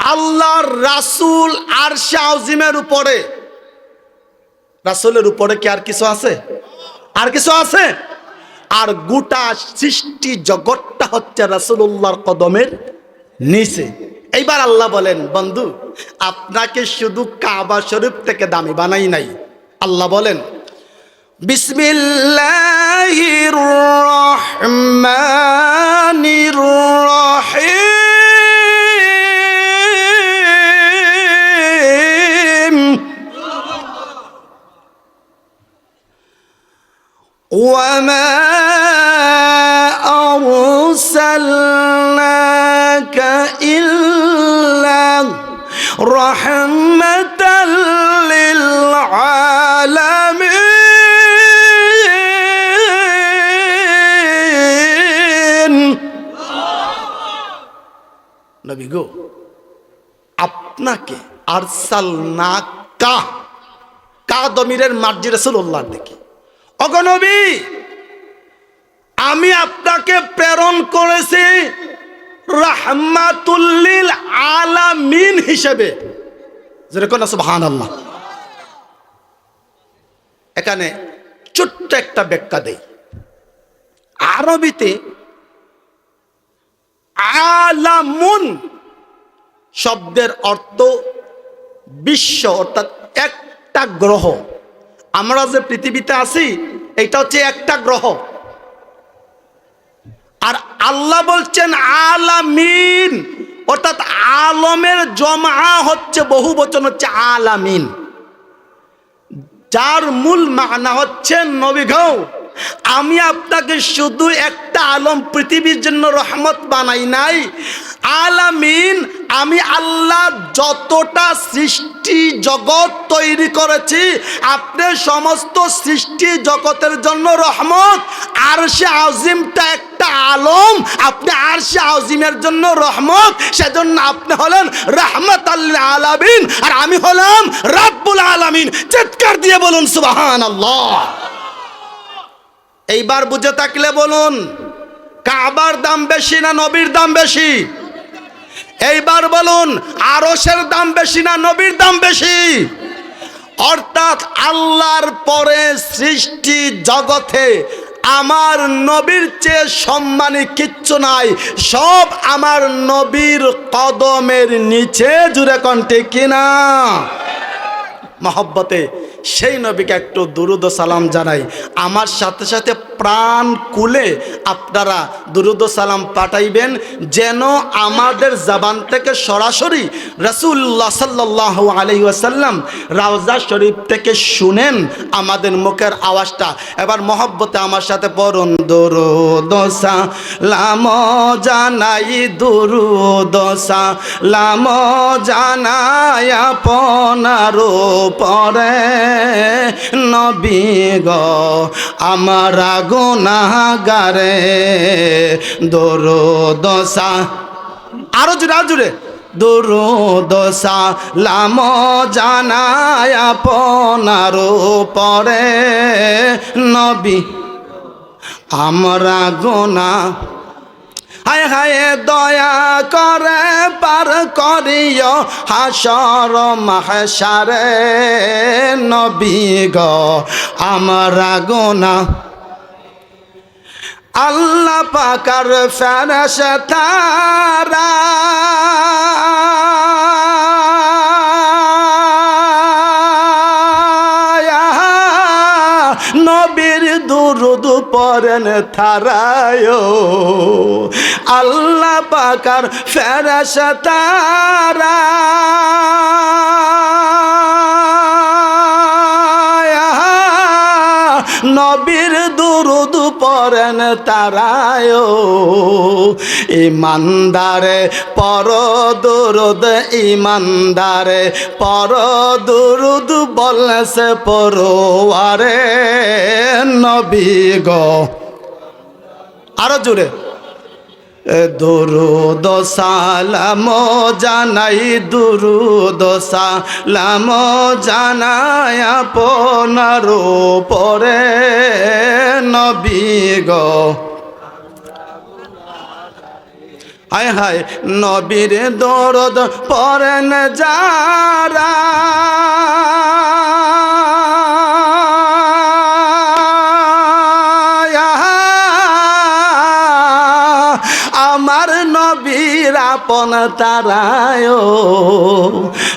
আল্লাহর রাসূল আরশে আজিমের উপরে, রাসূলের উপরে কি আর কিছু আছে? আর কিছু আছে? আর গোটা সৃষ্টি জগৎটা হচ্ছে রাসূলুল্লাহর কদমের নিচে। এইবার আল্লাহ বলেন, বন্ধু আপনাকে শুধু কাবা শরীফ থেকে দামি বানাই নাই। আল্লাহ বলেন, বিসমিল্লাহির রহমানির রহিম, ওয়ামা আরসালনাকা ইল্লা রাহমাতাল লিল আলামিন। নবী গো, আপনাকে আরসালনাকা, কা দমিরের মার্জি রাসূলুল্লাহ দেখি। ওগো নবী, আমি আপনাকে প্রেরণ করেছি রাহমাতুল লিল আলামিন হিসেবে। যেরকম সুবহানাল্লাহ। এখানে ছোট্ট একটা ব্যাখ্যা দেই। আরবিতে আলামুন শব্দের অর্থ বিশ্ব, অর্থাৎ একটা গ্রহ। আমরা যে পৃথিবীতে আছি এটা হচ্ছে একটা গ্রহ। আর আল্লাহ বলছেন আলামিন, অর্থাৎ আলমের জমা হচ্ছে বহু বচন, হচ্ছে আলামিন, যার মূল মানা হচ্ছে নবী গো, আমি আপনাকে শুধু একটা আলম পৃথিবীর জন্য রহমত বানাই নাই, আলামিন আমি আল্লাহ যতটা সৃষ্টি জগৎ তৈরি করেছি, আপনি সমস্ত সৃষ্টি জগতের জন্য রহমত। আরশে আজিমটা একটা আলম, আপনি আরশে আজিমের জন্য রহমত, সেজন্য আপনি হলেন রাহমাতাল লিল আলামিন, আর আমি হলাম রাব্বুল আলামিন। চিৎকার দিয়ে বলুন সুবহানাল্লাহ। এইবার বুঝে থাকলে বলুন, কাবার দাম বেশি না নবীর দাম বেশি? এইবার বলুন, আরশের দাম বেশি না নবীর দাম বেশি? অর্থাৎ আল্লাহর পরে সৃষ্টি জগতে আমার নবীর চেয়ে সম্মানী কিচ্ছু নাই, সব আমার নবীর কদমের নিচে। জুড়ে কণ্ঠে কিনা? মহব্বতে সেই নবীকে একটু দুরুদ ও সালাম জানাই। আমার সাথে সাথে প্রাণ খুলে আপনারা দুরুদ ও সালাম পাঠাইবেন, যেন আমাদের জবান থেকে সরাসরি রাসূলুল্লাহ সাল্লাল্লাহু আলাইহি ওয়াসাল্লাম রওজা শরীফ থেকে শুনেন আমাদের মুখের আওয়াজটা। এবার মহব্বতে আমার সাথে পড়ুন, দুরুদ ও সালাম জানাই, দুরুদ ও সালাম জানাই আপনার উপরে নবী গো আমার গুনাহগারে। দুরুদ ও আরো জোরে, আরো জোরে। দুরুদ ও সালাম জানাই আপনার উপরে নবী আমরা গুনাহ। হায় হায় দয়া করে পার করিও হাসর মাহশারে নবী গো আমরা গুনাহ। আল্লাহ পাকের ফেরেশতারা নবীর দুরুদ পড়েন থারায়। আল্লাহ পাকের ফেরেশতারা নবীর দুরুদ পড়েন তারায়। ইমানদারে পর দুরুদ, ইমানদারে পর দুরুদ বলছে পরওয়ারে নবী গো। আরো জোরে। দুরুদ সালাম জানাই, দুরুদ সালাম জানাই আপনার উপরে নবী গো। হায় হায় নবীর দরদ পড়েন যারা আমার নবীর আপন তারায়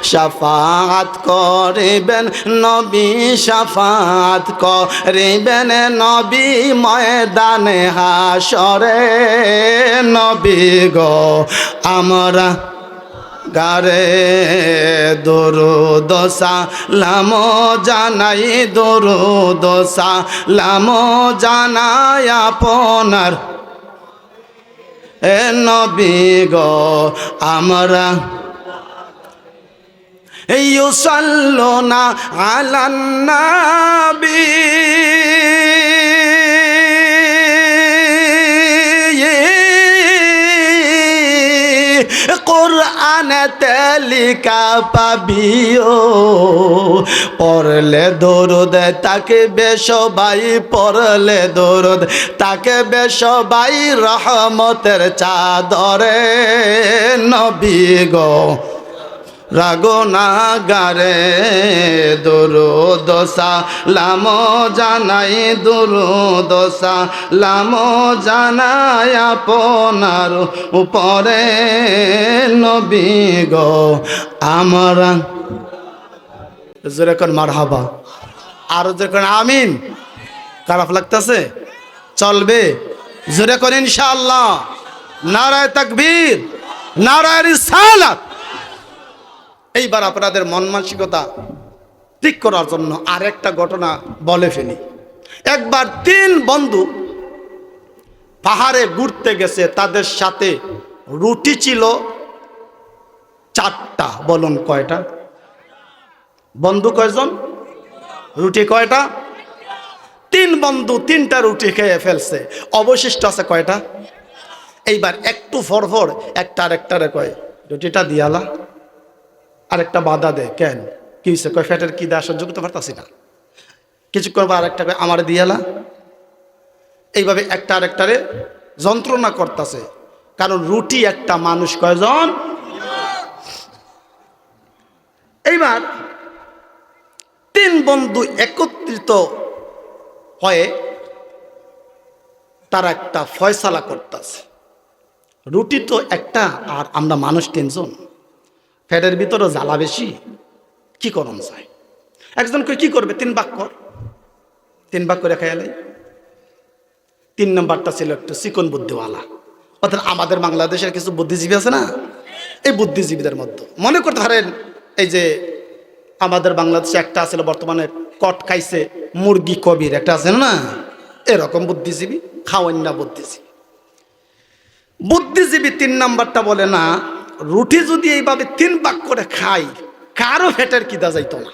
শাফাআত করিবেন নবী, শাফাআত করিবেন নবী ময়দানে হাসরে নবী গো আমরা গারে। দুরুদ সালাম জানাই, দুরুদ সালাম জানাই আপনার নবী গো আমরা। ইউসাল্লুনা আলান নবী কোরআনেতে লিখা পাবিও। পড়লে দরুদ তাকে বেশবাই, পড়লে দরুদ তাকে বেশবাই রহমতের চাদরে নবী গো রাগনাগারে। দুরুদ সালাম জানাই, দুরুদ সালাম জানাই আপনার উপরে নবী গো আমরা। জোরে কোন মারহাবা, আর জোরে কোন আমিন। খারাপ লাগতেছে? চলবে? জোরে কোন ইনশাআল্লাহ। নারায়ে তাকবীর, নারায়ে রিসালাত। এইবার আপনাদের মন মানসিকতা ঠিক করার জন্য আরেকটা ঘটনা বলে ফেলি। একবার 3 বন্ধু পাহাড়ে ঘুরতে গেছে, তাদের সাথে রুটি ছিল 4টা। বলুন কয়টা? বন্ধু কয়জন? রুটি কয়টা? 3 বন্ধু 3টা রুটি খেয়ে ফেলছে, অবশিষ্ট আছে কয়টা? এইবার একটু ফরফর একটা আরেকটারে কয় রুটিটা দিয়ালা, আরেকটা বাধা দেয়। কেন? কি হয়েছে? কয় ফ্যাটের কি দেওয়া সহ্য করতে পারতাছি না। কিছুক্ষণ পর আরেকটা কয় আমারে দিয়ালা। এইভাবে একটা আরেকটারে যন্ত্রণা করতেছে। কারণ রুটি একটা মানুষ কয়জন? এইবার তিন বন্ধু একত্রিত হয়ে তারা একটা ফয়সালা করতেছে। রুটি তো একটা, আর আমরা মানুষ তিনজন, ফ্যাটের ভিতরে জ্বালা বেশি, কি করণ যায়? একজন কি করবে? 3 ভাগ কর, 3 ভাগ করে খেয়ালে। 3 নম্বরটা ছিল একটু চিকন বুদ্ধিওয়ালা। অর্থাৎ আমাদের বাংলাদেশের কিছু বুদ্ধিজীবী আছে না, এই বুদ্ধিজীবীদের মধ্যে মনে করতে পারেন, এই যে আমাদের বাংলাদেশে একটা আছে বর্তমানে কট খাইছে মুরগি কবির, একটা আছে না, এরকম বুদ্ধিজীবী, খাওয়ান্না বুদ্ধিজীবী। বুদ্ধিজীবী 3 নাম্বারটা বলে না, রুটি যদি এইভাবে 3 ভাগ করে খাই, কারো ফেটের কিদা যাইতো না।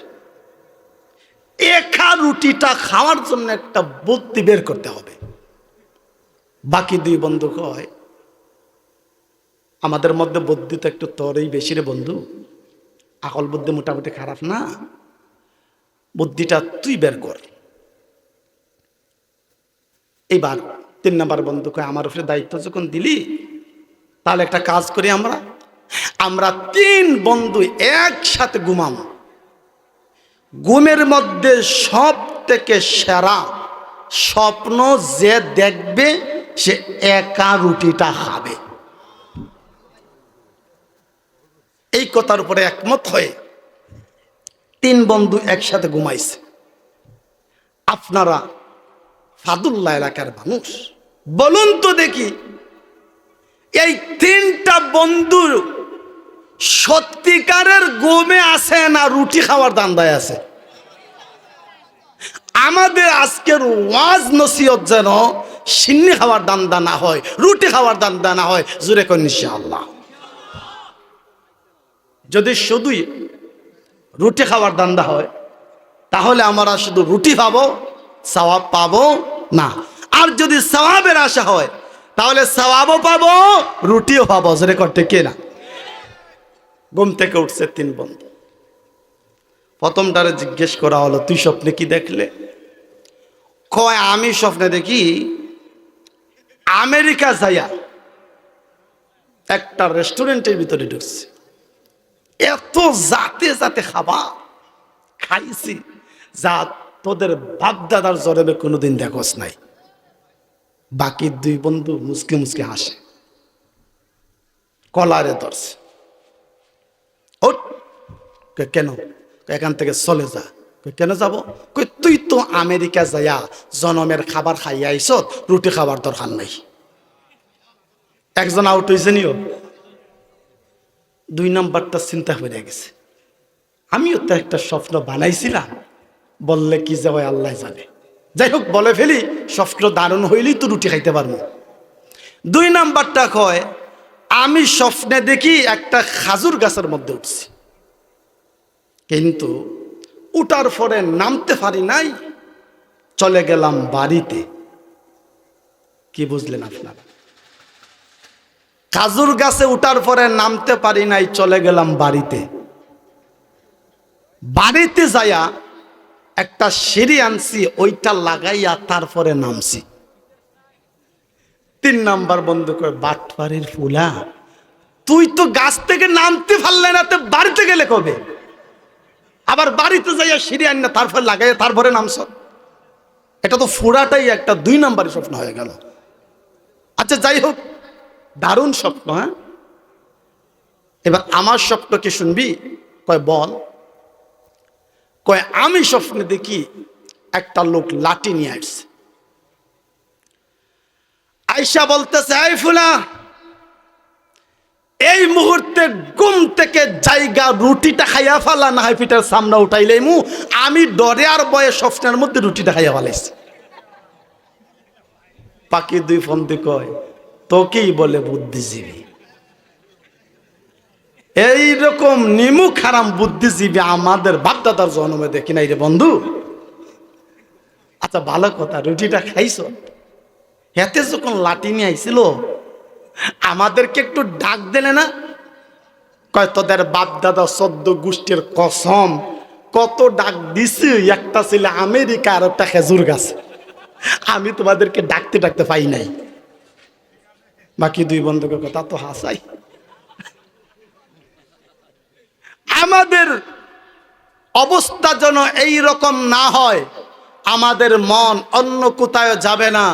একা রুটিটা খাওয়ার জন্য একটা বুদ্ধি বের করতে হবে। বাকি 2 বন্ধু কয়, আমাদের মধ্যে বুদ্ধি তো একটু তোরই বেশি রে বন্ধু, আকল বুদ্ধি মোটামুটি খারাপ না, বুদ্ধিটা তুই বের কর। এইবার 3 নাম্বার বন্ধু কয়, আমার উপরে দায়িত্ব যখন দিলি, তাহলে একটা কাজ করি, আমরা 3 বন্ধু একসাথে ঘুমাবো। ঘুমের মধ্যে সব থেকে সেরা স্বপ্ন যে দেখবে সে একা রুটিটা খাবে। এই কথার উপরে একমত হয়ে 3 বন্ধু একসাথে ঘুমাইছে। আপনারা ফাদুল্লাহ এলাকার মানুষ, বলুন তো দেখি, এই 3টা বন্ধুর সত্যিকারের ঘুমে আছে না রুটি খাওয়ার দান্দায় আছে? আমাদের আজকের ওয়াজ নসিহত যেন সিন্নি খাওয়ার দান্দা না হয়, রুটি খাওয়ার দান্দা না হয়, জোরে কোন ইনশাআল্লাহ। যদি শুধুই রুটি খাওয়ার দান্দা হয়, তাহলে আমরা শুধু রুটি পাবো, সওয়াব পাবো না। আর যদি সওয়াবের আশা হয়, তাহলে সওয়াবও পাবো, রুটিও পাবো, জোরে করতে কে না। ঘুম থেকে উঠছে 3 বন্ধু। প্রথমটারে জিজ্ঞেস করা হলো, তুই স্বপ্নে কি দেখলে? কয়, আমি স্বপ্নে দেখি আমেরিকা যাইয়া একটা রেস্টুরেন্টের ভিতরে ঢুকছি, এত জাতে জাতে খাবার খাইছি যা তোদের বাপদাদার জন্মে কোনোদিন দেখোস নাই। বাকি 2 বন্ধু মুসকে মুসকে হাসে, কলারে ধরছে। কেন? এখান থেকে চলে যা। কেন যাব? তুই তো আমেরিকা যাইয়া জনমের খাবার খাইয়া আইস, রুটি খাবার দরকার নাই। একজন আউট হয়েছে নিও। 2 নাম্বারটা চিন্তা হয়ে গেছে, আমিও তো একটা স্বপ্ন বানাইছিলাম, বললে কি যে হয় আল্লাহ জানে। যাই হোক, বলে ফেলি, স্বপ্ন দারুণ হইলেই তো রুটি খাইতে পারবো। 2 নাম্বারটা কয়, আমি স্বপ্নে দেখি একটা খাজুর গাছের মধ্যে উঠছি, কিন্তু উঠার পরে নামতে পারি নাই, চলে গেলাম বাড়িতে। কি বুঝলেন আপনারা? খাজুর গাছে উঠার পরে নামতে পারি নাই, চলে গেলাম বাড়িতে। বাড়িতে যাইয়া একটা সিঁড়ি আনছি, ওইটা লাগাইয়া তারপরে নামছি। 3 নাম্বার বন্ধু কয়, বাটপাড়ির ফুলা, তুই তো গাছ থেকে নামতে পারলে না, তো বাড়িতে গেলে কবে? আবার বাড়িতে যাইয়া সিঁড়ি আন না, তারপরে লাগাইয়া তারপরে নামছ। এটা তো ফুরাটাই একটা 2 নাম্বারের স্বপ্ন হয়ে গেল। আচ্ছা যাই হোক, দারুণ স্বপ্ন। হ্যাঁ, এবার আমার স্বপ্ন কি শুনবি? কয় বল। কয়, আমি স্বপ্নে দেখি একটা লোক লাঠি নিয়ে আসছে, আয়সা বলতেছে, এই ফুলা, এই মুহূর্তে ঘুম থেকে জায়গা, রুটিটা খাইয়া ফেলা, না হয় পিঠার সামনা উঠাইলে আমি ডরে আর বয়ে স্বপ্নের মধ্যে রুটিটা খাইয়া ফেলাইছি। বাকি 2 বন্ধু কয়, তোকেই বলে বুদ্ধিজীবী। এইরকম নিমুখ হারাম বুদ্ধিজীবী আমাদের বাপদাদার জন্মে দেখি নাই রে বন্ধু। আচ্ছা ভালো কথা, রুটিটা খাইছো, হেতে যখন লাঠি নিয়ে আইছিল আমাদেরকে একটু ডাক দিলে না? কয়, তোদের বাপদাদা 14 গোষ্ঠীর কসম, কত ডাক দিছি, একটা ছিল আমেরিকা আর একটা খেজুর গাছ, আমি তোমাদেরকে ডাকতে ডাকতে পাই নাই। বাকি দুই বন্ধুকে কথা তো হাসাই। আমাদের অবস্থা যেন এই রকম না হয়, আমাদের মন অন্য কোথাও যাবে না।